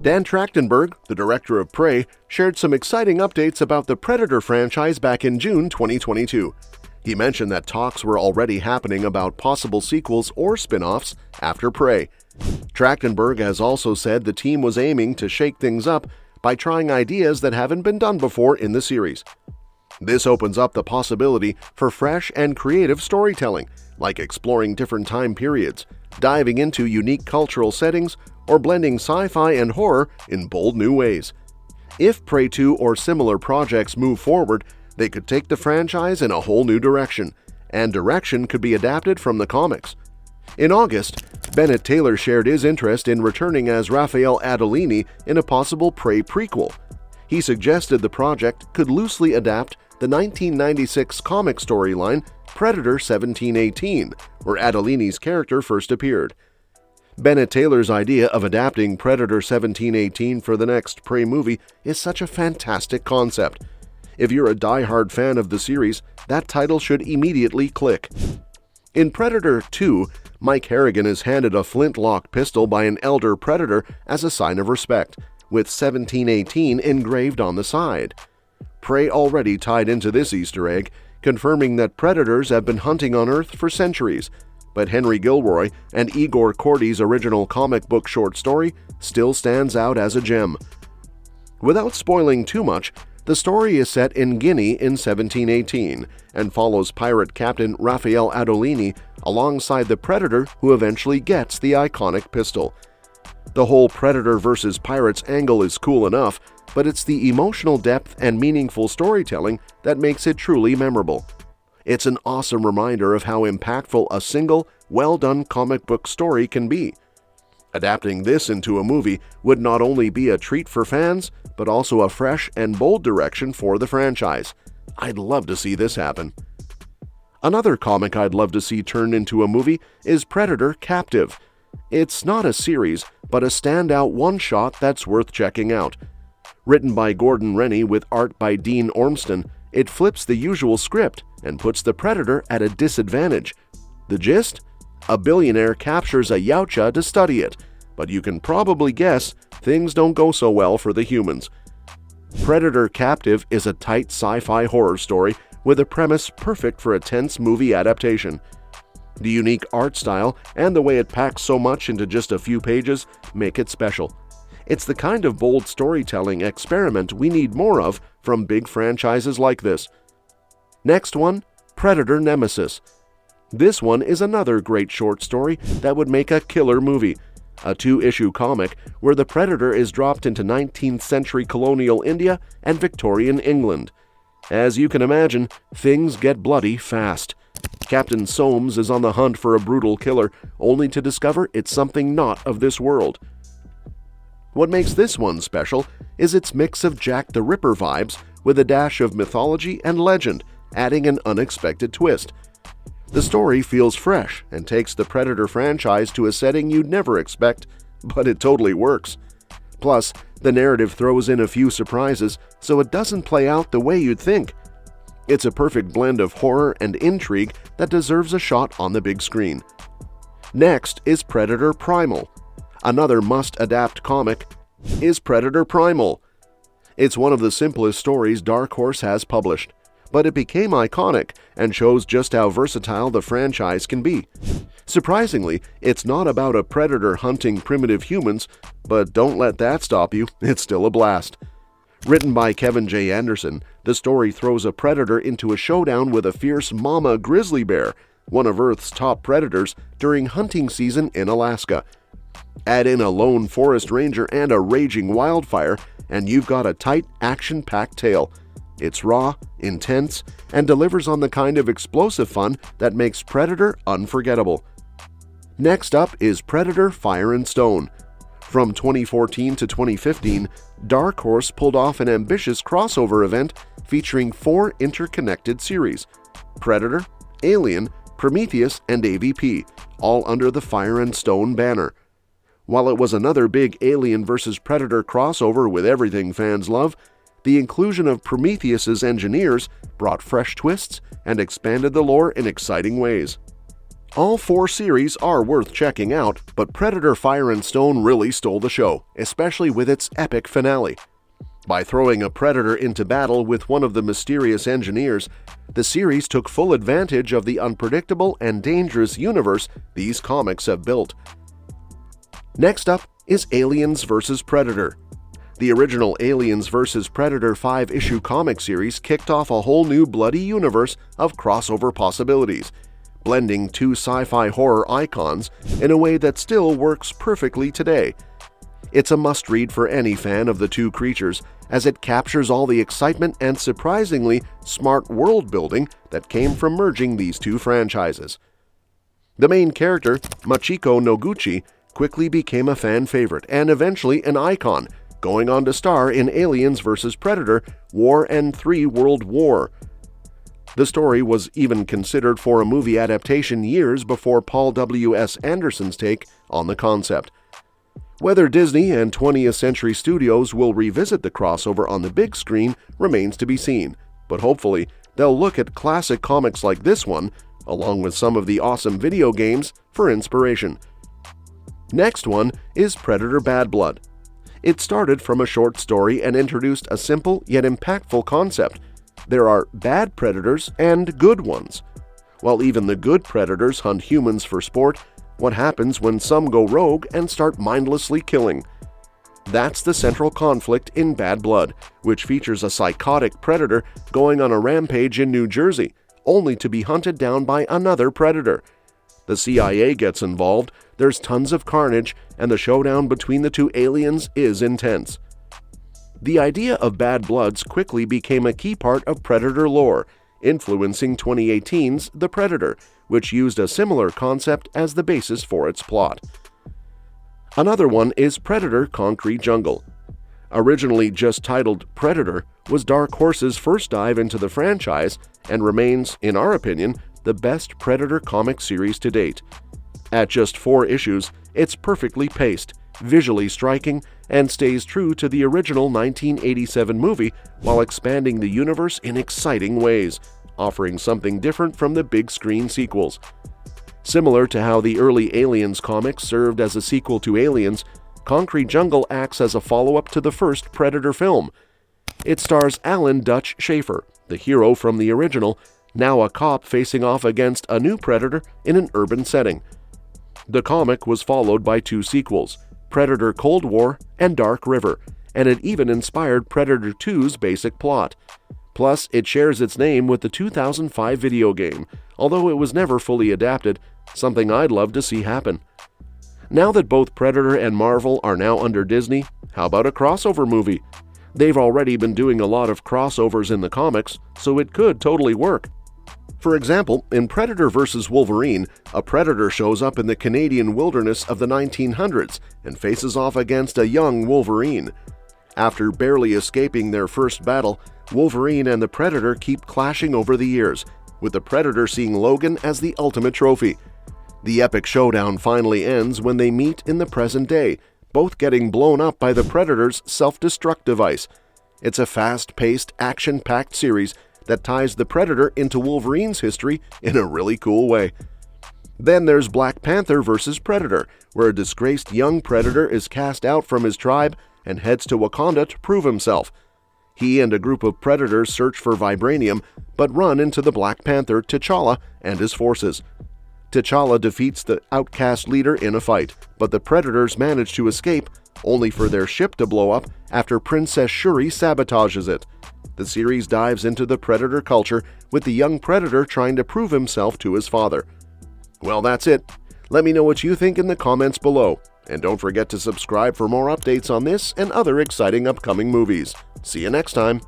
Dan Trachtenberg, the director of Prey, shared some exciting updates about the Predator franchise back in June 2022. He mentioned that talks were already happening about possible sequels or spin-offs after Prey. Trachtenberg has also said the team was aiming to shake things up by trying ideas that haven't been done before in the series. This opens up the possibility for fresh and creative storytelling, like exploring different time periods, diving into unique cultural settings, or blending sci-fi and horror in bold new ways. If Prey 2 or similar projects move forward, they could take the franchise in a whole new direction, and direction could be adapted from the comics. In August, Bennett Taylor shared his interest in returning as Raphael Adolini in a possible Prey prequel. He suggested the project could loosely adapt the 1996 comic storyline Predator 1718, where Adolini's character first appeared. Bennett Taylor's idea of adapting Predator 1718 for the next Prey movie is such a fantastic concept. If you're a die-hard fan of the series, that title should immediately click. In Predator 2, Mike Harrigan is handed a flintlock pistol by an elder Predator as a sign of respect, with 1718 engraved on the side. Prey already tied into this Easter egg, confirming that predators have been hunting on Earth for centuries, but Henry Gilroy and Igor Kordy's original comic book short story still stands out as a gem. Without spoiling too much, the story is set in Guinea in 1718 and follows pirate captain Raphael Adolini alongside the predator who eventually gets the iconic pistol. The whole predator versus pirates angle is cool enough, but it's the emotional depth and meaningful storytelling that makes it truly memorable. It's an awesome reminder of how impactful a single, well-done comic book story can be. Adapting this into a movie would not only be a treat for fans, but also a fresh and bold direction for the franchise. I'd love to see this happen. Another comic I'd love to see turned into a movie is Predator Captive. It's not a series, but a standout one-shot that's worth checking out. Written by Gordon Rennie with art by Dean Ormston, it flips the usual script and puts the Predator at a disadvantage. The gist? A billionaire captures a Yautja to study it, but you can probably guess things don't go so well for the humans. Predator Captive is a tight sci-fi horror story with a premise perfect for a tense movie adaptation. The unique art style and the way it packs so much into just a few pages make it special. It's the kind of bold storytelling experiment we need more of from big franchises like this. Next one, Predator Nemesis. This one is another great short story that would make a killer movie. A 2-issue comic where the Predator is dropped into 19th century colonial India and Victorian England. As you can imagine, things get bloody fast. Captain Soames is on the hunt for a brutal killer, only to discover it's something not of this world. What makes this one special is its mix of Jack the Ripper vibes with a dash of mythology and legend, adding an unexpected twist. The story feels fresh and takes the Predator franchise to a setting you'd never expect, but it totally works. Plus, the narrative throws in a few surprises, so it doesn't play out the way you'd think. It's a perfect blend of horror and intrigue that deserves a shot on the big screen. Next is Predator Primal. Another must-adapt comic is Predator Primal. It's one of the simplest stories Dark Horse has published, but it became iconic and shows just how versatile the franchise can be. Surprisingly, it's not about a predator hunting primitive humans, but don't let that stop you, it's still a blast. Written by Kevin J. Anderson, the story throws a predator into a showdown with a fierce mama grizzly bear, one of Earth's top predators, during hunting season in Alaska. Add in a lone forest ranger and a raging wildfire, and you've got a tight, action-packed tale. It's raw, intense, and delivers on the kind of explosive fun that makes Predator unforgettable. Next up is Predator Fire and Stone. From 2014 to 2015, Dark Horse pulled off an ambitious crossover event featuring 4 interconnected series: Predator, Alien, Prometheus, and AVP, all under the Fire and Stone banner. While it was another big Alien vs. Predator crossover with everything fans love, the inclusion of Prometheus's engineers brought fresh twists and expanded the lore in exciting ways. All 4 series are worth checking out, but Predator: Fire and Stone really stole the show, especially with its epic finale. By throwing a predator into battle with one of the mysterious engineers, the series took full advantage of the unpredictable and dangerous universe these comics have built. Next up is Aliens vs. Predator. The original Aliens vs. Predator 5-issue comic series kicked off a whole new bloody universe of crossover possibilities, blending 2 sci-fi horror icons in a way that still works perfectly today. It's a must-read for any fan of the 2 creatures, as it captures all the excitement and surprisingly smart world-building that came from merging these 2 franchises. The main character, Machiko Noguchi, quickly became a fan favorite and eventually an icon, going on to star in Aliens vs. Predator: War and 3 World War. The story was even considered for a movie adaptation years before Paul W.S. Anderson's take on the concept. Whether Disney and 20th Century Studios will revisit the crossover on the big screen remains to be seen, but hopefully they'll look at classic comics like this one, along with some of the awesome video games, for inspiration. Next one is Predator: Bad Blood. It started from a short story and introduced a simple yet impactful concept. There are bad predators and good ones. While even the good predators hunt humans for sport, what happens when some go rogue and start mindlessly killing? That's the central conflict in Bad Blood, which features a psychotic predator going on a rampage in New Jersey, only to be hunted down by another predator. The CIA gets involved, there's tons of carnage, and the showdown between the 2 aliens is intense. The idea of Bad Bloods quickly became a key part of Predator lore, influencing 2018's The Predator, which used a similar concept as the basis for its plot. Another one is Predator: Concrete Jungle. Originally just titled Predator, was Dark Horse's first dive into the franchise and remains, in our opinion, the best Predator comic series to date. At just 4 issues, it's perfectly paced, visually striking, and stays true to the original 1987 movie while expanding the universe in exciting ways, offering something different from the big screen sequels. Similar to how the early Aliens comics served as a sequel to Aliens, Concrete Jungle acts as a follow-up to the first Predator film. It stars Alan Dutch Schaefer, the hero from the original, now a cop facing off against a new predator in an urban setting. The comic was followed by 2 sequels, Predator: Cold War and Dark River, and it even inspired Predator 2's basic plot. Plus, it shares its name with the 2005 video game, although it was never fully adapted, something I'd love to see happen. Now that both Predator and Marvel are now under Disney, how about a crossover movie? They've already been doing a lot of crossovers in the comics, so it could totally work. For example, in Predator vs. Wolverine, a predator shows up in the Canadian wilderness of the 1900s and faces off against a young Wolverine. After barely escaping their first battle, Wolverine and the Predator keep clashing over the years, with the Predator seeing Logan as the ultimate trophy. The epic showdown finally ends when they meet in the present day, both getting blown up by the Predator's self-destruct device. It's a fast-paced, action-packed series that ties the Predator into Wolverine's history in a really cool way. Then there's Black Panther vs. Predator, where a disgraced young Predator is cast out from his tribe and heads to Wakanda to prove himself. He and a group of Predators search for vibranium, but run into the Black Panther, T'Challa, and his forces. T'Challa defeats the outcast leader in a fight, but the Predators manage to escape, only for their ship to blow up after Princess Shuri sabotages it. The series dives into the Predator culture, with the young Predator trying to prove himself to his father. Well, that's it. Let me know what you think in the comments below. And don't forget to subscribe for more updates on this and other exciting upcoming movies. See you next time.